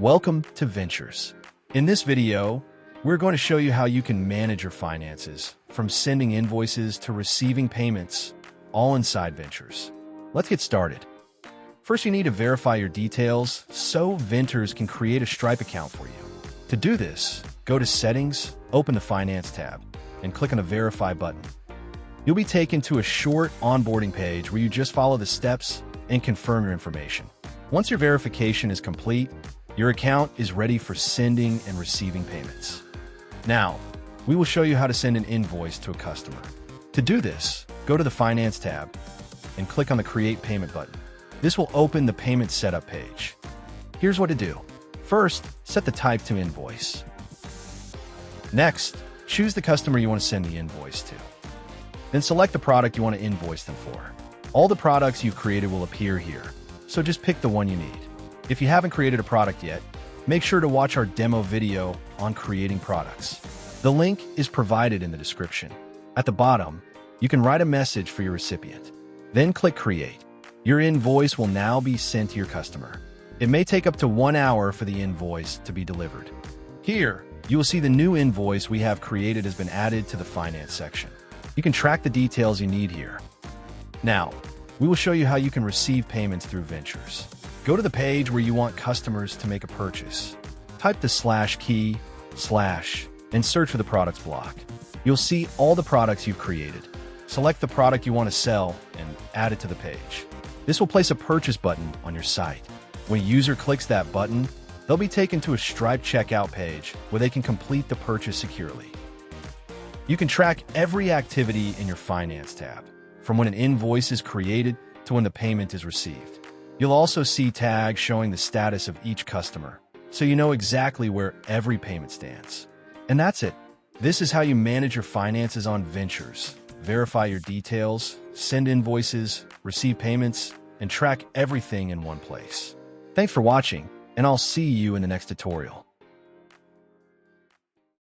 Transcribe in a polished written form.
Welcome to Venturz. In this video, we're going to show you how you can manage your finances, from sending invoices to receiving payments, all inside Venturz. Let's get started. First, you need to verify your details so Venturz can create a Stripe account for you. To do this, go to Settings, open the Finance tab, and click on the Verify button. You'll be taken to a short onboarding page where you just follow the steps and confirm your information. Once your verification is complete, your account is ready for sending and receiving payments. Now, we will show you how to send an invoice to a customer. To do this, go to the Finance tab and click on the Create Payment button. This will open the payment setup page. Here's what to do. First, set the type to invoice. Next, choose the customer you want to send the invoice to. Then select the product you want to invoice them for. All the products you've created will appear here, so just pick the one you need. If you haven't created a product yet, make sure to watch our demo video on creating products. The link is provided in the description. At the bottom, you can write a message for your recipient. Then click Create. Your invoice will now be sent to your customer. It may take up to 1 hour for the invoice to be delivered. Here, you will see the new invoice we have created has been added to the Finance section. You can track the details you need here. Now, we will show you how you can receive payments through Venturz. Go to the page where you want customers to make a purchase. Type the /key/ and search for the products block. You'll see all the products you've created. Select the product you want to sell and add it to the page. This will place a purchase button on your site. When a user clicks that button, they'll be taken to a Stripe checkout page where they can complete the purchase securely. You can track every activity in your Finance tab, from when an invoice is created to when the payment is received. You'll also see tags showing the status of each customer, so you know exactly where every payment stands. And that's it. This is how you manage your finances on Venturz. Verify your details, send invoices, receive payments, and track everything in one place. Thanks for watching, and I'll see you in the next tutorial.